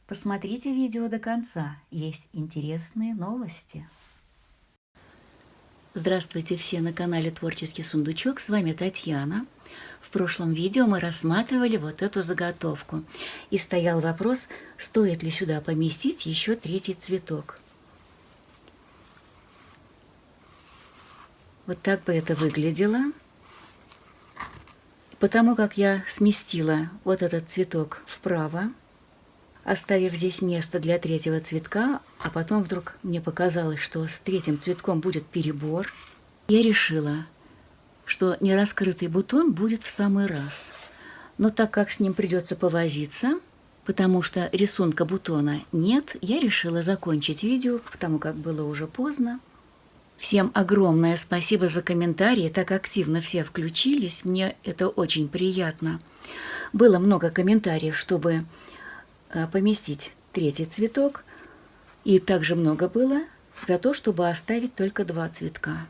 Посмотрите видео до конца, есть интересные новости. Здравствуйте все на канале Творческий сундучок, с вами Татьяна. В прошлом видео мы рассматривали вот эту заготовку. И стоял вопрос, стоит ли сюда поместить еще третий цветок. Вот так бы это выглядело. Потому как я сместила вот этот цветок вправо, оставив здесь место для третьего цветка, а потом вдруг мне показалось, что с третьим цветком будет перебор, я решила, что нераскрытый бутон будет в самый раз. Но так как с ним придется повозиться, потому что рисунка бутона нет, я решила закончить видео, потому как было уже поздно. Всем огромное спасибо за комментарии, так активно все включились, мне это очень приятно. Было много комментариев, чтобы поместить третий цветок, и также много было за то, чтобы оставить только два цветка.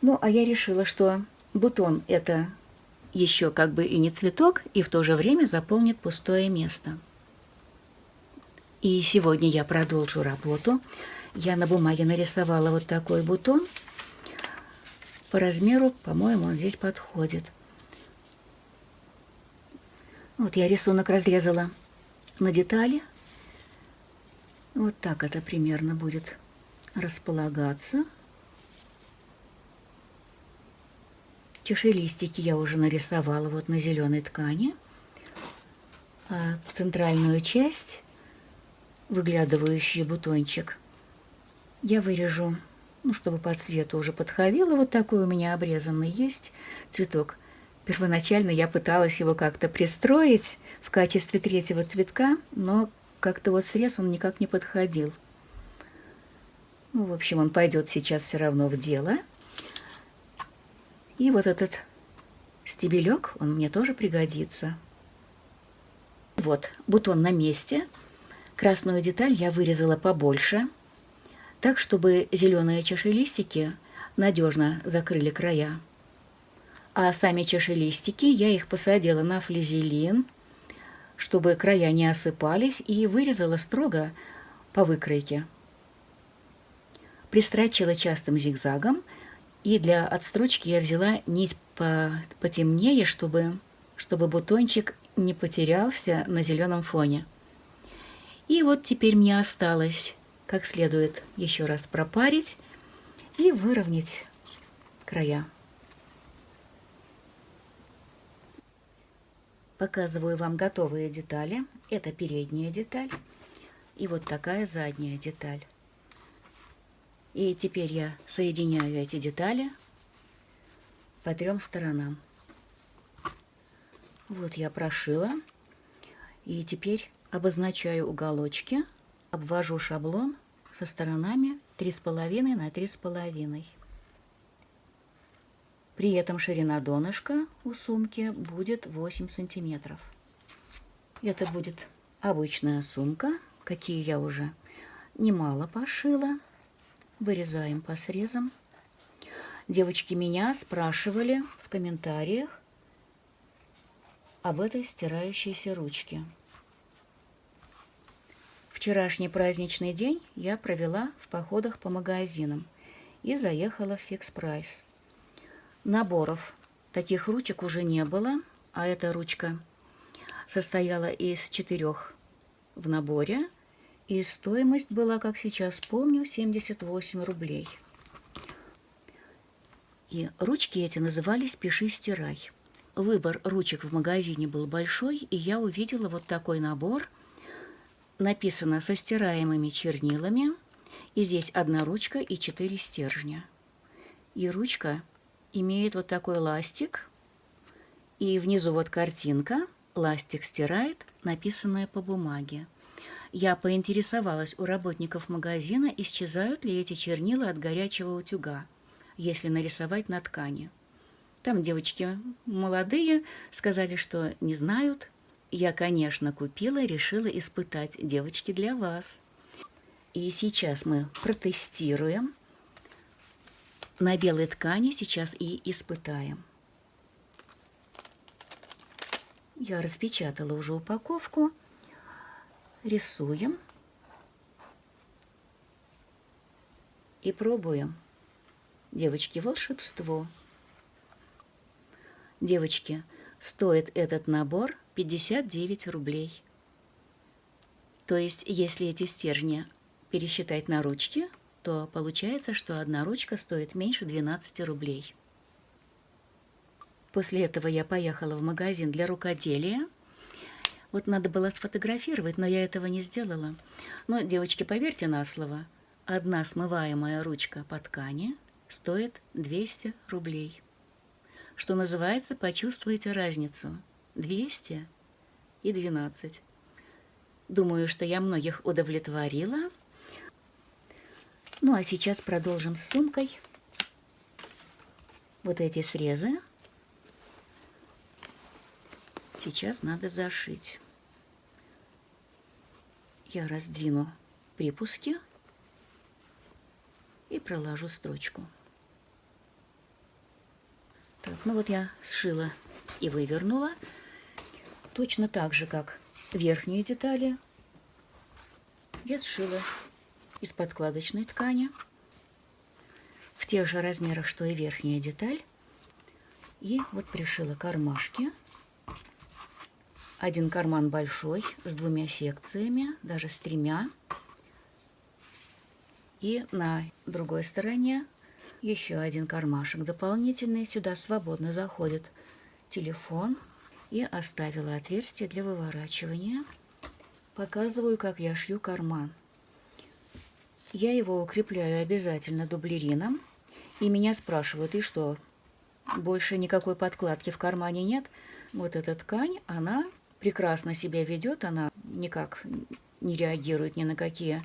Ну, а я решила, что бутон – это еще как бы и не цветок, и в то же время заполнит пустое место. И сегодня я продолжу работу. Я на бумаге нарисовала вот такой бутон. По размеру, по-моему, он здесь подходит. Вот я рисунок разрезала на детали. Вот так это примерно будет располагаться. Чашелистики я уже нарисовала вот на зеленой ткани. А центральную часть, выглядывающий бутончик, я вырежу, ну, чтобы по цвету уже подходило. Вот такой у меня обрезанный есть цветок. Первоначально я пыталась его как-то пристроить в качестве третьего цветка, но как-то вот срез он никак не подходил. Ну, в общем, он пойдет сейчас все равно в дело. И вот этот стебелек, он мне тоже пригодится. Вот, бутон на месте. Красную деталь я вырезала побольше, так, чтобы зеленые чашелистики надежно закрыли края. А сами чашелистики я их посадила на флизелин, чтобы края не осыпались, и вырезала строго по выкройке. Пристрочила частым зигзагом, и для отстрочки я взяла нить потемнее, чтобы бутончик не потерялся на зеленом фоне. И вот теперь мне осталось как следует еще раз пропарить и выровнять края. Показываю вам готовые детали. Это передняя деталь и вот такая задняя деталь. И теперь я соединяю эти детали по трем сторонам. Вот я прошила. И теперь обозначаю уголочки, обвожу шаблон со сторонами 3,5 на 3,5. При этом ширина донышка у сумки будет 8 сантиметров. Это будет обычная сумка, какие я уже немало пошила. Вырезаем по срезам. Девочки меня спрашивали в комментариях об этой стирающейся ручке. Вчерашний праздничный день я провела в походах по магазинам и заехала в Fix Price. Наборов таких ручек уже не было, а эта ручка состояла из 4 в наборе, и стоимость была, как сейчас помню, 78 рублей. И ручки эти назывались «Пиши, стирай». Выбор ручек в магазине был большой, и я увидела вот такой набор. Написано со стираемыми чернилами, и здесь одна ручка и 4 стержня. И ручка имеет вот такой ластик, и внизу вот картинка, ластик стирает, написанное по бумаге. Я поинтересовалась у работников магазина, исчезают ли эти чернила от горячего утюга, если нарисовать на ткани. Там девочки молодые сказали, что не знают. Я, конечно, купила, решила испытать, девочки, для вас. И сейчас мы протестируем. На белой ткани сейчас и испытаем. Я распечатала уже упаковку. Рисуем и пробуем. Девочки, волшебство. Девочки, стоит этот набор 59 рублей. То есть, если эти стержни пересчитать на ручки, то получается, что одна ручка стоит меньше 12 рублей. После этого я поехала в магазин для рукоделия. Вот надо было сфотографировать, но я этого не сделала. Но, девочки, поверьте на слово, одна смываемая ручка по ткани стоит 200 рублей. Что называется, почувствуйте разницу. 200 и 12. Думаю, что я многих удовлетворила. Ну, а сейчас продолжим с сумкой. Вот эти срезы сейчас надо зашить. Я раздвину припуски и проложу строчку. Так, ну вот я сшила и вывернула. Точно так же, как верхние детали, я сшила из подкладочной ткани в тех же размерах, что и верхняя деталь. И вот пришила кармашки. Один карман большой с 2 секциями, даже с 3. И на другой стороне еще один кармашек дополнительный. Сюда свободно заходит телефон. И оставила отверстие для выворачивания. Показываю, как я шью карман. Я его укрепляю обязательно дублерином. И меня спрашивают, и что, больше никакой подкладки в кармане нет? Вот эта ткань, она прекрасно себя ведет, она никак не реагирует ни на какие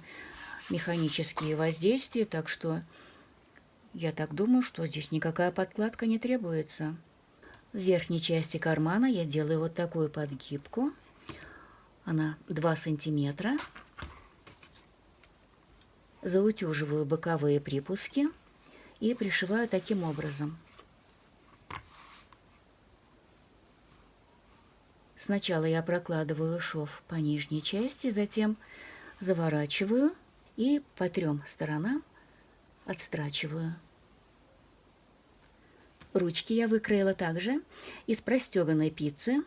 механические воздействия, так что я так думаю, что здесь никакая подкладка не требуется. В верхней части кармана я делаю вот такую подгибку. Она 2 сантиметра. Заутюживаю боковые припуски и пришиваю таким образом. Сначала я прокладываю шов по нижней части, затем заворачиваю и по 3 сторонам отстрачиваю. Ручки я выкроила также из простеганной пиццы,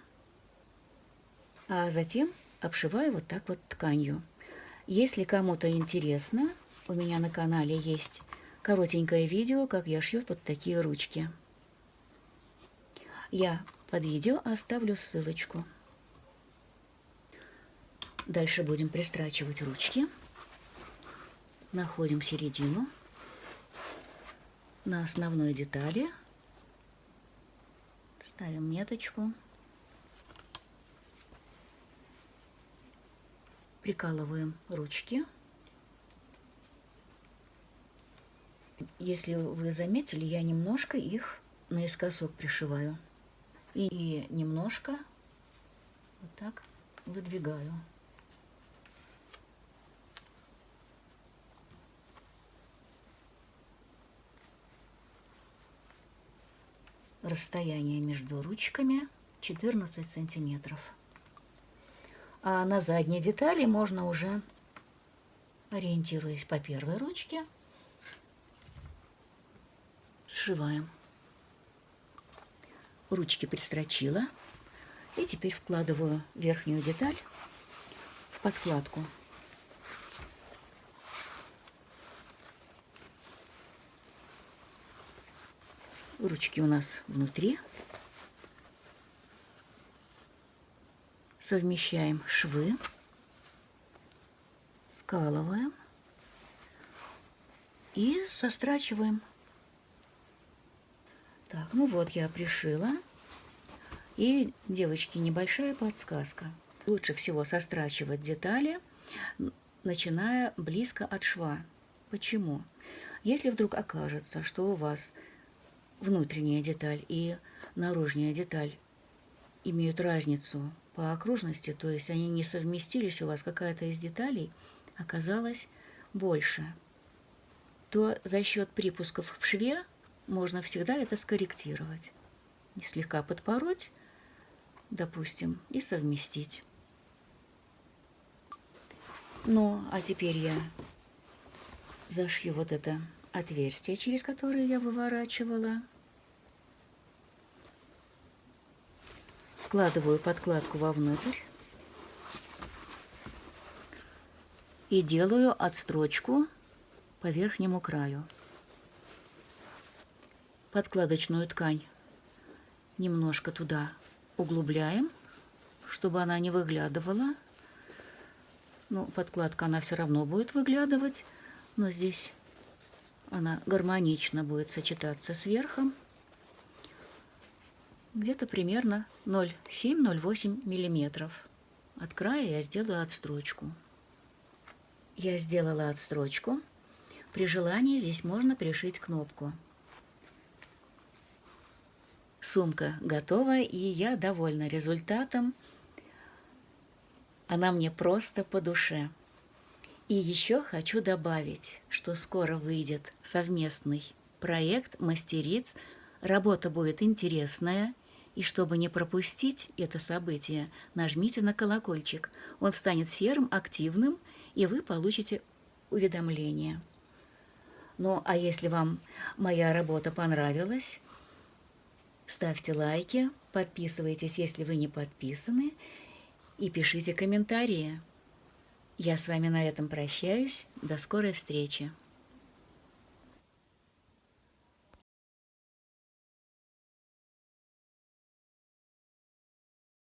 а затем обшиваю вот так вот тканью. Если кому-то интересно, у меня на канале есть коротенькое видео, как я шью вот такие ручки. Я под видео оставлю ссылочку. Дальше будем пристрачивать ручки. Находим середину на основной детали. Ставим меточку. Прикалываем ручки. Если вы заметили, я немножко их наискосок пришиваю. И немножко вот так выдвигаю. Расстояние между ручками 14 сантиметров. А на задней детали можно уже, ориентируясь по первой ручке, сшиваем. Ручки пристрочила. И теперь вкладываю верхнюю деталь в подкладку. Ручки у нас внутри. Совмещаем швы, скалываем и сострачиваем. Так, ну вот я пришила. И, девочки, небольшая подсказка. Лучше всего сострачивать детали, начиная близко от шва. Почему? Если вдруг окажется, что у вас внутренняя деталь и наружная деталь имеют разницу по окружности, то есть они не совместились, у вас какая-то из деталей оказалась больше, то за счет припусков в шве можно всегда это скорректировать. Слегка подпороть, допустим, и совместить. Ну, а теперь я зашью вот это отверстие, через которое я выворачивала. Вкладываю подкладку вовнутрь и делаю отстрочку по верхнему краю. Подкладочную ткань немножко туда углубляем, чтобы она не выглядывала. Ну, подкладка, она все равно будет выглядывать, но здесь она гармонично будет сочетаться с верхом. Где-то примерно 0,7-0,8 миллиметров. От края я сделаю отстрочку. Я сделала отстрочку. При желании здесь можно пришить кнопку. Сумка готова, и я довольна результатом. Она мне просто по душе. И еще хочу добавить, что скоро выйдет совместный проект мастериц. Работа будет интересная, и чтобы не пропустить это событие, нажмите на колокольчик. Он станет серым, активным, и вы получите уведомления. Ну, а если вам моя работа понравилась, ставьте лайки, подписывайтесь, если вы не подписаны, и пишите комментарии. Я с вами на этом прощаюсь. До скорой встречи.